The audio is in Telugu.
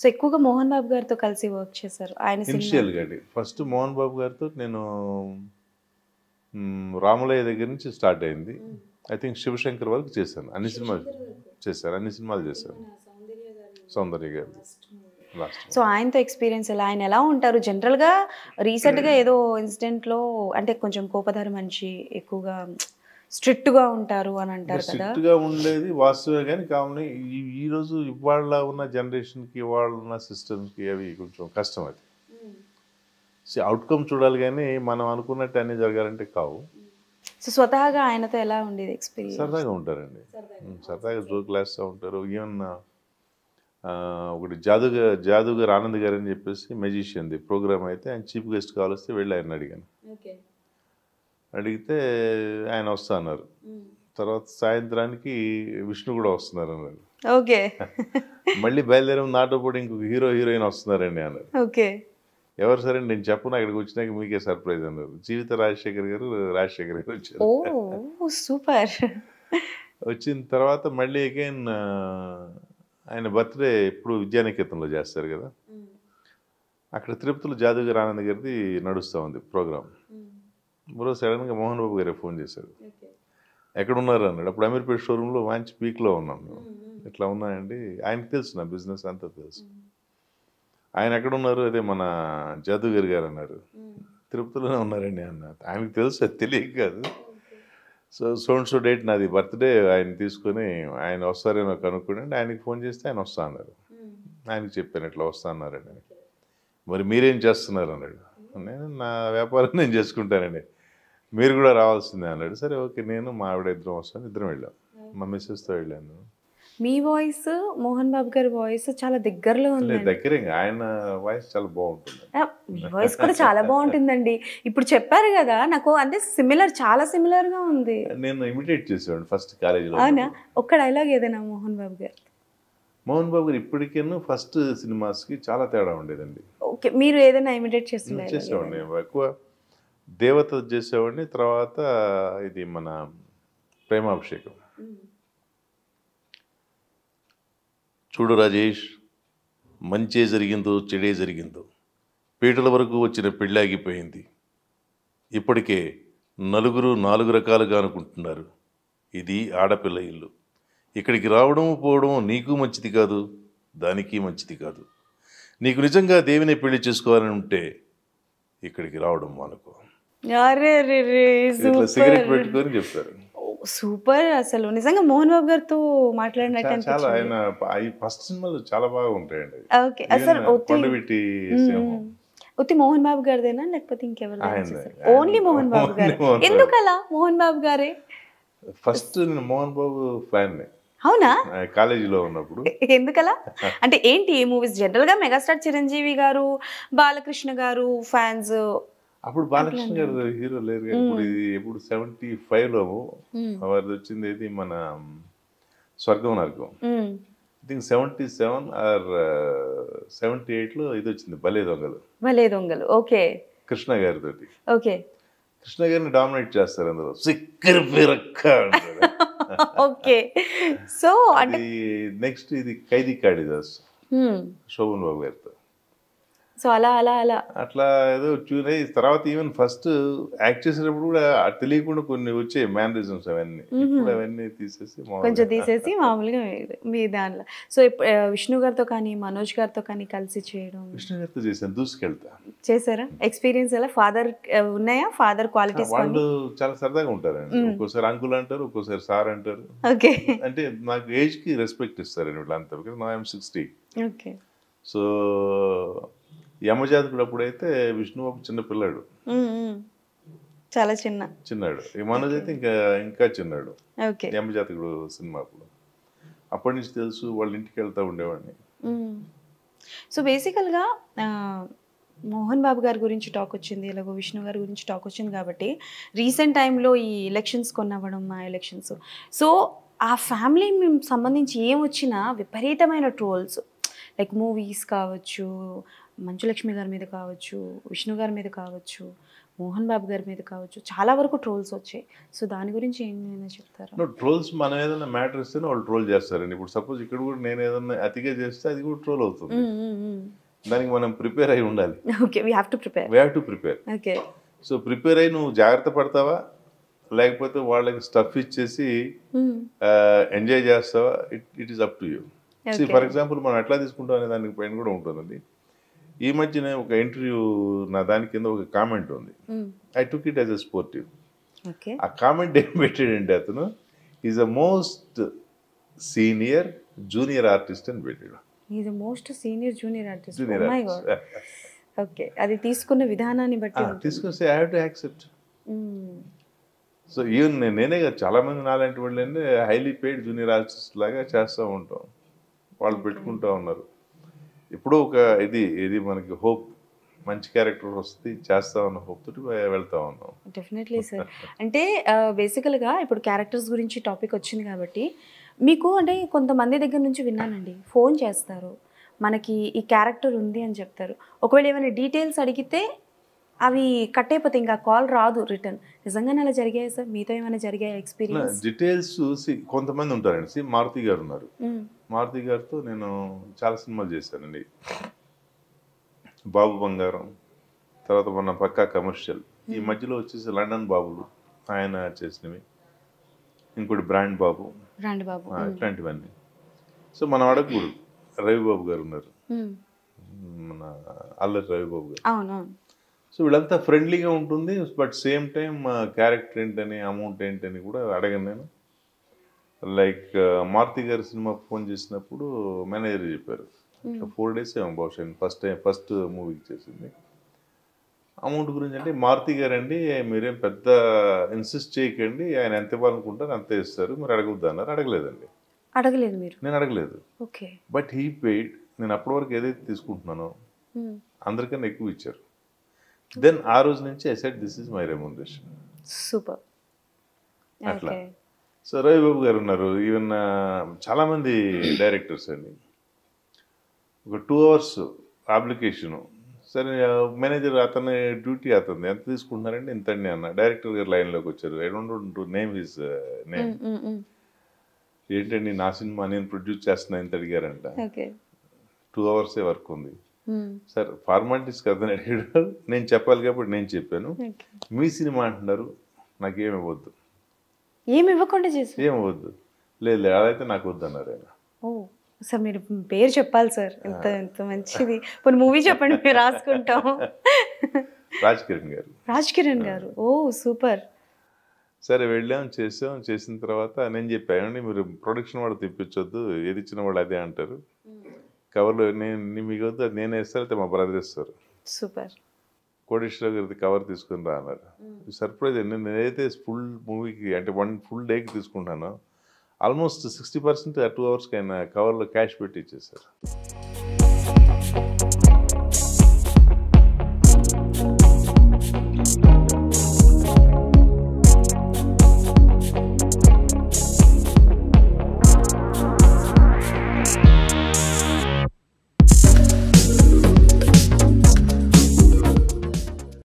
సో ఎక్కువగా మోహన్ బాబు గారితో కలిసి వర్క్ చేశారు ఆయన సినిమా. ఇనిషియల్గా అండి ఫస్ట్ మోహన్ బాబు గారితో నేను రాములయ్య దగ్గర నుంచి స్టార్ట్ అయింది. ఐ థింక్ శివశంకర్ వరకు చేశాను. అన్ని సినిమాలు చేశాను. సౌందర్య గారు లాస్ట్. సో ఆయనతో ఎక్స్పీరియన్స్ ఎలా, ఆయన ఎలా ఉంటారు జనరల్గా? రీసెంట్గా ఏదో ఇన్సిడెంట్లో అంటే కొంచెం కోపదారి మనిషి, ఎక్కువగా స్ట్రిక్ట్గా ఉంటారు అని అంటారు కదా. స్ట్రిక్ట్గా ఉండేది వాస్తవే, కానీ కావున ఈరోజు ఇవాళ ఉన్న జనరేషన్కి, ఇవాళ ఉన్న సిస్టమ్స్కి అవి కొంచెం కష్టం. అది అవుట్కమ్ చూడాలి, కానీ మనం అనుకున్నట్టు అన్నీ జరగాలంటే కావు. సో స్వతహాగా ఆయనతో ఎలా ఉండేది ఎక్స్పీరియన్స్? సరదాగా ఉంటారండి, సరదాగా జోక్ వేస్తూ ఉంటారు. ఈవెన్ ఒకటి జాదుగర్ ఆనంద్ గారు అని చెప్పేసి మెజిషియన్ది ప్రోగ్రామ్ అయితే ఆయన చీఫ్ గెస్ట్ కావాల్సి వెళ్ళి ఆయన అడిగాను. అడిగితే ఆయన వస్తా అన్నారు. తర్వాత సాయంత్రానికి విష్ణు కూడా వస్తున్నారు అన్నారు. ఓకే. మళ్ళీ బయలుదేరి నాతో పాటు ఇంకొక హీరోయిన్ వస్తున్నారండి అన్నారు. ఓకే. ఎవరు సరే నేను చెప్పను, అక్కడికి వచ్చినాక మీకే సర్ప్రైజ్ అన్నారు. జీవిత రాజశేఖర్ గారు వచ్చారు. ఓ సూపర్. వచ్చిన తర్వాత మళ్ళీ అగైన్ ఆయన బర్త్డే ఇప్పుడు విద్యానికేతన్లో చేస్తారు కదా, అక్కడ తిరుపతిలో జాదుగర్ ఆనంద్ గారిది నడుస్తూ ఉంది ప్రోగ్రామ్. మరో సడన్గా మోహన్ బాబు గారే ఫోన్ చేశారు. ఎక్కడున్నారు అన్నాడు. అప్పుడు అమీర్పేట షోరూంలో మంచి పీక్లో ఉన్నాం మేము. ఇట్లా ఉన్నాయండి, ఆయనకు తెలుసు నా బిజినెస్ అంతా తెలుసు. ఆయన ఎక్కడున్నారు? అదే మన జాదుగర్ గారు అన్నారు. తిరుపతిలోనే ఉన్నారండి అన్నారు. ఆయనకు తెలుసు, అది తెలియక కాదు. సో డేట్ నాది బర్త్డే, ఆయన తీసుకొని ఆయన వస్తారేమో కనుక్కోండి, ఆయనకి ఫోన్ చేస్తే ఆయన వస్తా అన్నారు. ఆయనకి చెప్పాను ఇట్లా వస్తా అన్నారండి. మరి మీరేం చేస్తున్నారు అన్నాడు. నేను నా వ్యాపారం నేను చేసుకుంటానండి, మీరు కూడా రావాల్సిందే అన్నాడు. సరే ఓకే, నేను మా ఆవిడ ఇద్దరం వస్తాను. ఇద్దరం వెళ్ళాం, మా మిస్సెస్తో వెళ్ళాను. మీ వాయిస్ మోహన్ బాబు గారి వాయిస్ చాలా దగ్గరలో ఉంది. దగ్గరే, ఆయన వాయిస్ చాలా బాగుంటుంది. మీ వాయిస్ కూడా చాలా బాగుంటుందండి. ఇప్పుడు చెప్పారు కదా, నాకు అంటే చాలా సిమిలర్ గా ఉంది. నేను ఇమిటేట్ చేసేవాడిని ఫస్ట్ కాలేజీలో. అవునా? ఒక్క డైలాగ్ ఏదైనా మోహన్ బాబు గారు? మోహన్ బాబు గారు ఇప్పటికేను ఫస్ట్ సినిమాస్కి చాలా తేడా ఉండేదండి. ఓకే, మీరు ఏదైనా ఇమిటేట్ చేసేవాడిని. ఎక్కువ దేవత చేసేవాడిని. తర్వాత ఇది మన ప్రేమాభిషేకం. చూడు రాజేష్, మంచే జరిగిందో చెడే జరిగిందో, పీటల వరకు వచ్చిన పెళ్ళాగిపోయింది. ఇప్పటికే నలుగురు 4 రకాలుగా అనుకుంటున్నారు. ఇది ఆడపిల్ల ఇల్లు. ఇక్కడికి రావడము పోవడము నీకు మంచిది కాదు, దానికి మంచిది కాదు. నీకు నిజంగా దేవిని పెళ్లి చేసుకోవాలని ఉంటే ఇక్కడికి రావడం మానుకో. సిగరెట్ పెట్టుకొని చెప్తారు. సూపర్. అసలు నిజంగా మోహన్ బాబు గారితో మాట్లాడినట్టు చాలా, ఆయన ఫస్ట్ సినిమాలు చాలా బాగా ఉంటాయండి. ఓకే. అసలు ఉత్తి మోహన్ బాబు గారిదేనా లేకపోతే ఇంకెవరు? ఓన్లీ మోహన్ బాబు గారు. ఎందుకలా మోహన్ బాబు గారే? ఫస్ట్ నేను మోహన్ బాబు ఫ్యాన్. అవునా? కాలేజీలో ఉన్నప్పుడు. ఎందుకలా అంటే ఏంటి ఏ మూవీస్? జనరల్ గా మెగాస్టార్ చిరంజీవి గారు, బాలకృష్ణ గారు ఫ్యాన్స్. అప్పుడు బాలకృష్ణ గారు హీరో లేరు. ఇప్పుడు ఇది ఎప్పుడు 75లో వారిది వచ్చింది. ఇది మన స్వర్గం నరకం. ఐ థింక్ 77 ఆర్ 78లో ఇది వచ్చింది, భలే దొంగలు. ఓకే. కృష్ణ గారితో. ఓకే. కృష్ణ గారిని డామినేట్ చేస్తారు అందులో. సిక్కర్ పిరక్క అంటారు. ఓకే. సో అంటే నెక్స్ట్ ఇది ఖైదీ కాళిదాస్, శోభన్ బాబు గారితో. సో అట్లా ఏదో ట్యూన్ అయ్యి తర్వాత ఈవెన్ ఫస్ట్ యాక్ట్ చేసేటప్పుడు కూడా తెలియకుండా కొన్ని వచ్చాయి మేనరిజమ్స్, అవన్నీ తీసేసి మామూలుగా మీ దాంట్లో. సో విష్ణు గారితో కానీ మనోజ్ గారితో కానీ కలిసి చేయడం? విష్ణు గారితో చేశాను, దూసుకెళ్తా. చేశారా? ఎక్స్పీరియన్స్ ఎలా? ఫాదర్ ఉన్నాయా? Father qualities? వాళ్ళు చాలా సరదాగా ఉంటారండి. ఒక్కోసారి అంకుల్ అంటారు, ఒక్కోసారి సార్ అంటారు. ఓకే. అంటే నాకు ఏజ్ కి రెస్పెక్ట్ ఇస్తారండి వీళ్ళంతా. బికాజ్ నా 60. ఓకే. సో యమజాతకుడు అప్పుడైతే విష్ణుబాబు చిన్న పిల్లాడు, చాలా చిన్నాడు. ఈ మనోజ్ అయితే ఇంకా చిన్నాడు. యమజాతకుడు సినిమా అప్పటి నుంచి తెలుసు, వాళ్ళ ఇంటికి వెళ్తూ ఉండేవాడిని. సో బేసికల్గా మోహన్ బాబు గారి గురించి టాక్ వచ్చింది, ఇలాగో విష్ణు గారి గురించి టాక్ వచ్చింది కాబట్టి రీసెంట్ టైంలో ఈ ఎలక్షన్స్ కొనవ్వడం, మా ఎలక్షన్స్, సో ఆ ఫ్యామిలీ సంబంధించి ఏం వచ్చినా విపరీతమైన ట్రోల్స్, లైక్ మూవీస్ కావచ్చు, మంచులక్ష్మి గారి మీద కావచ్చు, విష్ణు గారి మీద కావచ్చు, మోహన్ బాబు గారి మీద కావచ్చు చాలా వరకు ట్రోల్స్ వచ్చాయి. సో దాని గురించి ఏమైనా చెప్తారా? ట్రోల్స్ మనం ఏదైనా మ్యాటర్ ఇస్తేనే వాళ్ళు ట్రోల్ చేస్తారండి. ఇప్పుడు సపోజ్ ఇక్కడ కూడా నేను ఏదైనా అతిగా చేస్తే అది కూడా ట్రోల్ అవుతుంది. దానికి మనం ప్రిపేర్ అయి ఉండాలి. Okay, we have to prepare. We have to prepare. Okay. So prepare అయ్యి నువ్వు జాగ్రత్త పడతావా, లేకపోతే వాళ్ళకి స్టఫ్ ఇచ్చేసి ఎంజాయ్ చేస్తావా, it is up to you. For example మనం ఎట్లా తీసుకుంటాం అనే దానికి పైన కూడా ఉంటుందండి. ఈ మధ్యనే ఒక ఇంటర్వ్యూ నా దాని కింద ఒక కామెంట్ ఉంది. I took it as a sportive. ఆ కామెంట్ ఏం పెట్టాడంటే అతను is the most senior junior artist అని పెట్టాడు. Is the most senior junior artist. Oh my god. Okay, అది తీసుకున్న విధానాన్ని బట్టి తీసుకొస్తే I have to accept. So even నేనే కాదు, చాలా మంది నాలాంటి వాళ్ళు అంటే హైలీ పెయిడ్ జూనియర్ ఆర్టిస్ట్ లాగా చేస్తూ ఉంటాం. వాళ్ళు పెట్టుకుంటూ ఉన్నారు. ఇప్పుడు ఒక ఇది మనకి హోప్, మంచి క్యారెక్టర్ వస్తుంది చేస్తా ఉన్న హోప్ తోటి వెళ్తా ఉన్నాం. Definitely sir. అంటే బేసికల్గా ఇప్పుడు క్యారెక్టర్స్ గురించి టాపిక్ వచ్చింది కాబట్టి మీకు అంటే కొంతమంది దగ్గర నుంచి విన్నానండి, ఫోన్ చేస్తారు, మనకి ఈ క్యారెక్టర్ ఉంది అని చెప్తారు. ఒకవేళ ఏమైనా డీటెయిల్స్ అడిగితే అవి కట్ అయిపోతాయి, ఇంకా కాల్ రాదు రిటర్న్. నిజంగానే అలా జరిగాయి సార్? మీతో ఏమైనా జరిగాయి ఎక్స్పీరియన్స్? డీటెయిల్స్ కొంతమంది ఉంటారండి. మారుతి గారు ఉన్నారు. మారుతి గారితో నేను చాలా సినిమాలు చేశానండి. బాబు బంగారం, తర్వాత మొన్న పక్కా కమర్షియల్, ఈ మధ్యలో వచ్చేసి లండన్ బాబులు ఆయన చేసినవి, ఇంకోటి బ్రాండ్ బాబు, ఇట్లాంటివన్నీ. సో మనం అడగకూడదు. రవిబాబు గారు ఉన్నారు, మన అల్లరి రవిబాబు గారు. సో వీళ్ళంతా ఫ్రెండ్లీగా ఉంటుంది. బట్ సేమ్ టైం క్యారెక్టర్ ఏంటని, అమౌంట్ ఏంటని కూడా అడగను నేను. లైక్ మారుతి గారి సినిమా ఫోన్ చేసినప్పుడు మేనేజర్ చెప్పారు, 4 days ఏమో బహుశా ఫస్ట్ మూవీకి చేసింది. అమౌంట్ గురించి అంటే మారుతి గారు అండి మీరేం పెద్ద ఇన్సిస్ట్ చేయకండి, ఆయన ఎంత ఇవ్వాలనుకుంటారు అంతే ఇస్తారు, మీరు అడగవద్దు అన్నారు. అడగలేదండి. అడగలేదు మీరు? నేను అడగలేదు. ఓకే. But he paid. నేను అప్పటి వరకు ఏదైతే తీసుకుంటున్నానో అందరికన్నా ఎక్కువ ఇచ్చారు. దెన్ ఆ రోజు నుంచి I said this is my remuneration. Super. అట్లా. సో రవిబాబు గారు ఉన్నారు. ఈవెన్ చాలామంది డైరెక్టర్స్ అండి. ఒక 2 hours అప్లికేషను. సరే మేనేజర్ అతని డ్యూటీ అతను ఎంత తీసుకుంటున్నారంటే ఇంతండి అన్న. డైరెక్టర్ గారు లైన్లోకి వచ్చారు. I don't want to name his name. ఏంటండి నా సినిమా నేను ప్రొడ్యూస్ చేస్తున్నా ఇంత అడిగారంట. 2 hours వర్క్ ఉంది సార్. ఫార్మాలిటీస్ అతను అడిగాడు, నేను చెప్పాలి కాబట్టి నేను చెప్పాను. మీ సినిమా అంటున్నారు, నాకేమి ఇవ్వద్దు. ఏమి ఇవ్వకుండా చేసి ఏమి వద్దు. లేదు అదైతే నాకు వద్దు అన్నారు ఆయన. ఓ సార్, మీరు పేరు చెప్పాలి సార్, ఎంత ఎంత మంచిది. కొన్ని మూవీ చెప్పండి, మేము రాసుకుంటాం. రాజ్ కిరణ్ గారు. రాజ్ కిరణ్ గారు. ఓ సూపర్. సరే వెళ్ళాం, చేసిన తర్వాత నేను చెప్పాను, మీరు ప్రొడక్షన్ వాడు తెప్పించొద్దు, ఏది ఇచ్చిన వాళ్ళు అదే అంటారు. కవర్లో నేను మీకు వద్దు, అది నేనే ఇస్తాను, అయితే మా బ్రదర్ ఇస్తారు. సూపర్. కోటేశ్వర గారి కవర్ తీసుకుని రా అన్నారు. సర్ప్రైజ్ అండి. నేనైతే ఫుల్ మూవీకి అంటే 1 full dayకి తీసుకుంటాను. ఆల్మోస్ట్ 60% ఆ 2 hours ఆయన కవర్లో క్యాష్ పెట్టి ఇచ్చేసారు.